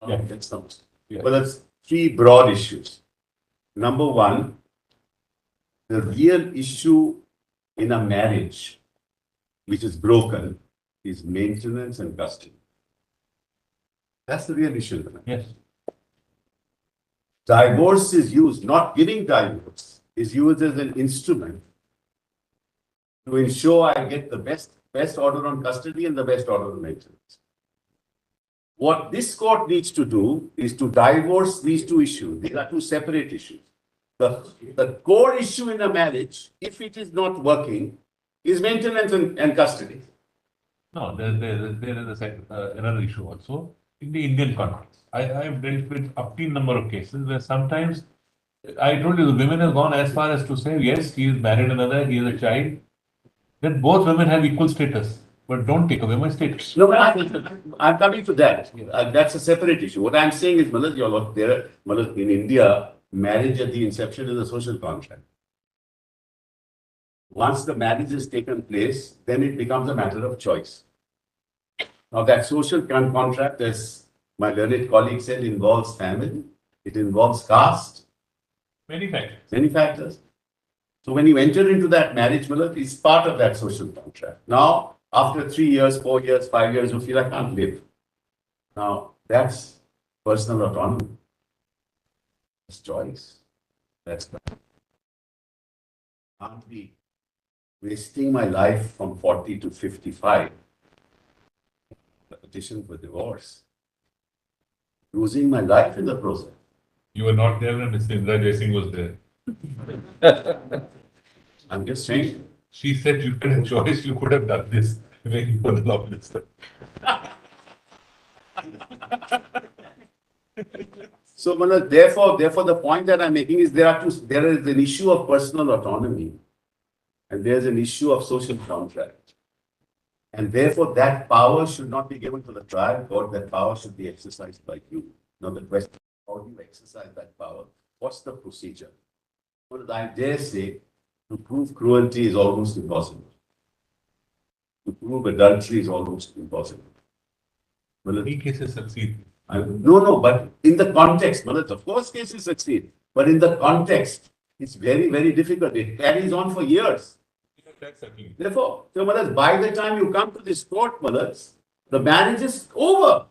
Yeah, that's not. Well, that's three broad issues. Number one, the real issue in a marriage which is broken is maintenance and custody. That's the real issue. Yes. Divorce is used, not giving divorce, is used as an instrument to ensure I get the best order on custody and the best order on maintenance. What this court needs to do is to divorce these two issues. These are two separate issues. The core issue in a marriage, if it is not working, is maintenance and custody. No, there is another issue also in the Indian context. I have dealt with umpteen number of cases where sometimes I told you the women have gone as far as to say, yes, he is married another, he is a child, then both women have equal status, but don't take away my status. No, I'm coming to that. That's a separate issue. What I'm saying is, Malad, in India, marriage at the inception is a social contract. Once the marriage has taken place, then it becomes a matter of choice. Now, that social contract, as my learned colleague said, involves family, it involves caste. Many factors. Many factors. So when you enter into that marriage, Malad, it's part of that social contract. Now, after 3 years, 4 years, 5 years, you feel I can't live. Now, that's personal autonomy. That's choice. That's can't be wasting my life from 40 to 55. The petition for divorce. Losing my life in the process. You were not there when Mr. Indra Jaising was there. I'm just saying. She said you had a choice, you could have done this when you were the law minister. So, Manoj, therefore, the point that I'm making is there is an issue of personal autonomy and there's an issue of social contract. And therefore, that power should not be given to the trial court, that power should be exercised by you. Now, the question is, how do you exercise that power? What's the procedure? Well, I dare say, to prove cruelty is almost impossible. To prove adultery is almost impossible. Well, Many cases succeed. no, but in the context, well, of course cases succeed, but in the context, it's very, very difficult. It carries on for years. Therefore, so Malas, by the time you come to this court, Malas, the marriage is over.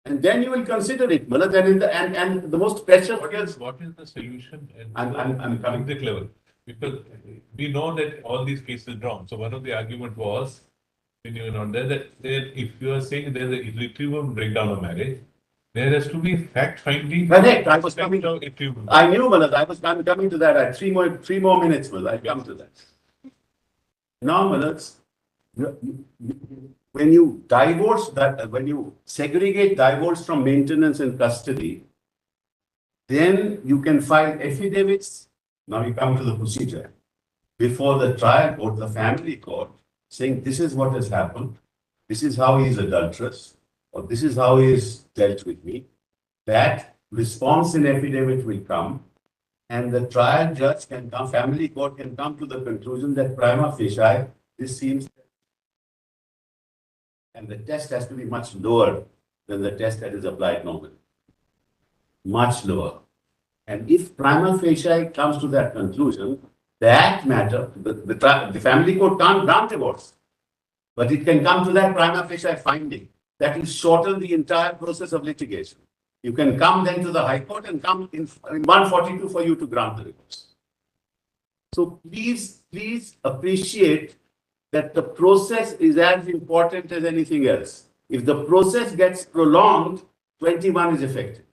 And then you will consider it, Malas, and the most precious. What is the solution at I'm coming. public level? Because we know that all these cases drawn. So one of the argument was, when you were not there, that if you are saying there is an irretrievable breakdown of marriage, there has to be fact finding. Correct. I was coming. I knew, Malas. I was coming to that. I had three more minutes, Malas. I come to that. Now, Malas, when you divorce that, when you segregate divorce from maintenance and custody, then you can file affidavits. Now you come to the procedure before the trial court, the family court, saying this is what has happened, this is how he is adulterous, or this is how he is dealt with me. That response in affidavit will come, and the trial judge can come, family court can come to the conclusion that prima facie, this seems, and the test has to be much lower than the test that is applied normally. Much lower. And if prima facie comes to that conclusion, that matter, the family court can't grant divorce, but it can come to that prima facie finding. That will shorten the entire process of litigation. You can come then to the High Court and come in 142 for you to grant the divorce. So please appreciate that the process is as important as anything else. If the process gets prolonged, 21 is effective.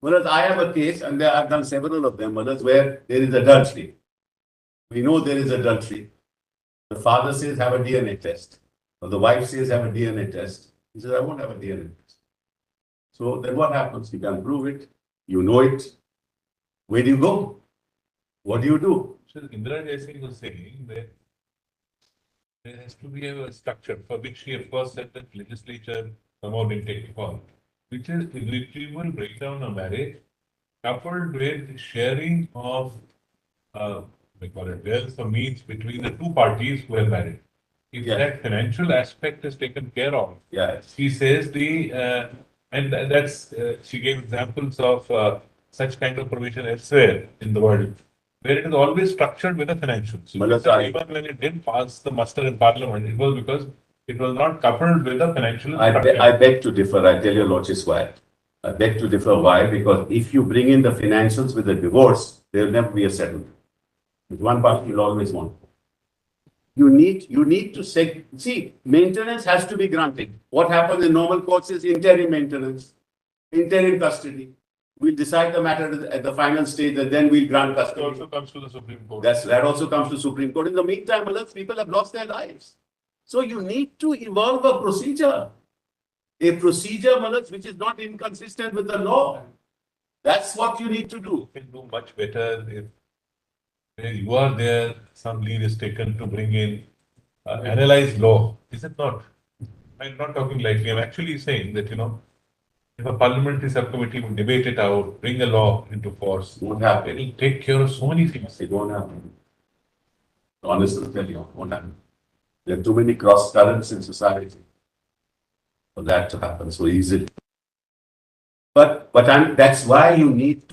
Whereas I have a case, and I've done several of them, where there is adultery. We know there is adultery. The father says, have a DNA test. Or the wife says, have a DNA test. He says, I won't have a DNA test. So then what happens? You can prove it. You know it. Where do you go? What do you do? So Indra Jaising was saying that there has to be a structure for which she, of course, said that legislature somehow didn't take it on, which is irretrievable breakdown of marriage coupled with sharing of we call it wealth or means between the two parties who are married. If that financial aspect is taken care of, yes, he says the And that's, she gave examples of such kind of provision elsewhere in the world, where it is always structured with a financial. So even when it didn't pass the muster in parliament, it was because it was not coupled with a financial structure. I beg to differ. I tell you, Lordship, why. I beg to differ. Why? Because if you bring in the financials with a divorce, there will never be a settlement. With one party, you'll always want. You need to say, see, maintenance has to be granted. What happens in normal courts is interim maintenance, interim custody. We'll decide the matter at the final stage, and then we'll grant custody. It also comes to the Supreme Court. That also comes to Supreme Court. In the meantime, people have lost their lives. So you need to evolve a procedure which is not inconsistent with the law. That's what you need to do. You can do much better if where you are there, some lead is taken to bring in analyze law. Is it not? I'm not talking lightly. I'm actually saying that, if a parliamentary subcommittee would debate it out, bring a law into force, It won't happen. it will take care of so many things. It won't happen. Honestly, tell you, it won't happen. There are too many cross currents in society for that to happen so easily. But that's why you need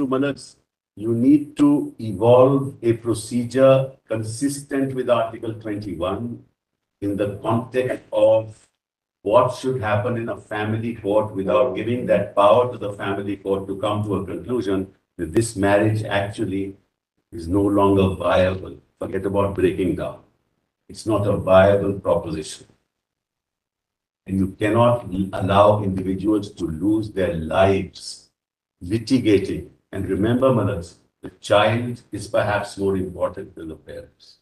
to evolve a procedure consistent with Article 21 in the context of what should happen in a family court without giving that power to the family court to come to a conclusion that this marriage actually is no longer viable. Forget about breaking down. It's not a viable proposition. And you cannot allow individuals to lose their lives litigating. And remember, mothers, the child is perhaps more important than the parents.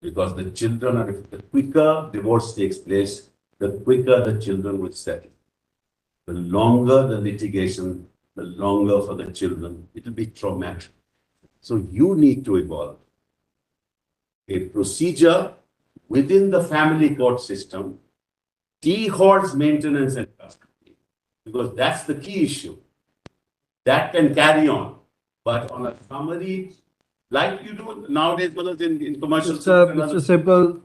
Because the children are, the quicker divorce takes place, the quicker the children will settle. The longer the litigation, the longer for the children, it will be traumatic. So you need to evolve a procedure within the family court system, dehorse maintenance and custody, because that's the key issue. That can carry on, but on a summary, like you do nowadays, in commercial. Mr. Sibbal,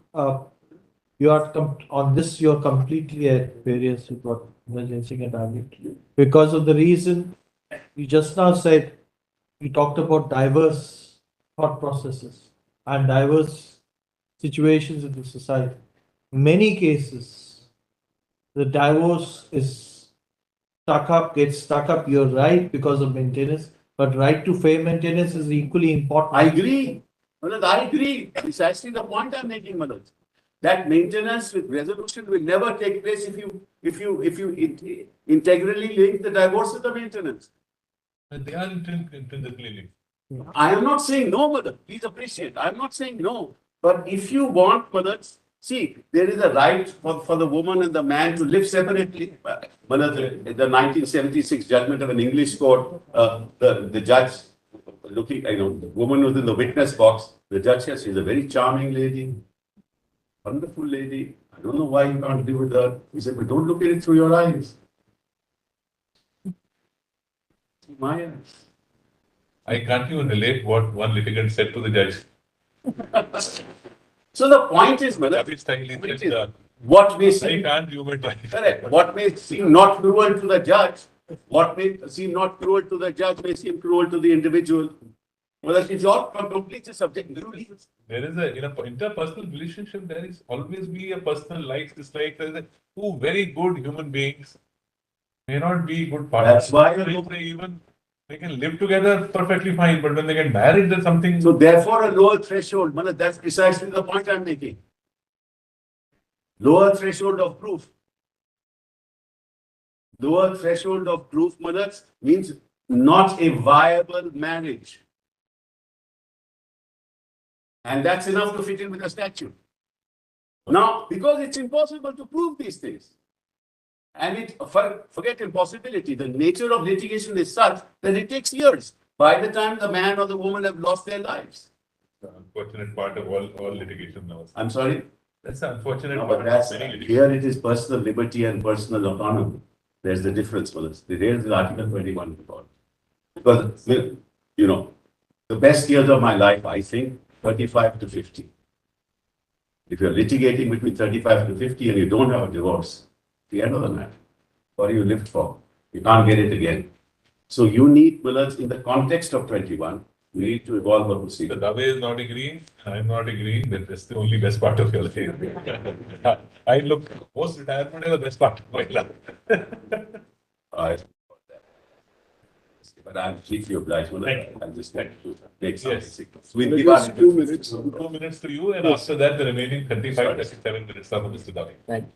you are on this. You are completely at variance with what Mr. Singh had argued, because of the reason you just now said. You talked about diverse thought processes and diverse situations in the society. In many cases, the divorce is gets stuck up. You're right because of maintenance, but right to fair maintenance is equally important. I agree. I agree. Precisely the point I'm making, Manoj. That maintenance with resolution will never take place if you integrally link the divorce with the maintenance. And they are intrinsically linked. I am not saying no, mother. Please appreciate. I am not saying no. But if you want, mothers, see, there is a right for the woman and the man to live separately. Mother, the 1976 judgment of an English court, the judge looking, the woman was in the witness box. The judge says she's a very charming lady, wonderful lady. I don't know why you can't live with her. He said, but don't look at it through your eyes. My eyes. I can't even relate what one litigant said to the judge. So the point is, mother, what may seem, correct, what may seem not cruel to the judge, what may seem not cruel to the judge may seem cruel to the individual. Well, it's all completely subjective. There is in a interpersonal relationship, there is always be a personal likes, dislikes. There is two very good human beings may not be good partners. That's why they can live together perfectly fine, but when they get married, there's something. So therefore, a lower threshold, that's precisely the point I'm making. Lower threshold of proof. Lower threshold of proof, means not a viable marriage. And that's enough to fit in with the statute. Now, because it's impossible to prove these things. And forget impossibility. The nature of litigation is such that it takes years. By the time the man or the woman have lost their lives. The unfortunate part of all litigation now. I'm sorry? That's the unfortunate No, part. but that's, here it is personal liberty and personal autonomy. There's the difference, fellas. There's the Article 21 report. Because, the best years of my life, I think, 35 to 50. If you're litigating between 35 to 50 and you don't have a divorce, the end of the matter. or you lived for. You can't get it again. So you need, Millers, in the context of 21, you need to evolve the So procedure. Dave is not agreeing, I'm not agreeing that that's the only best part of your life. I look, post-retirement is the best part of my life. I- But I'm chiefly obliged, Millers. Thank you. I'll just like to take some. Yes. We'll give Just our- 2 minutes. 2 minutes to you, and after that, the remaining 35, 37 minutes are for Mr. Dave. Thank you.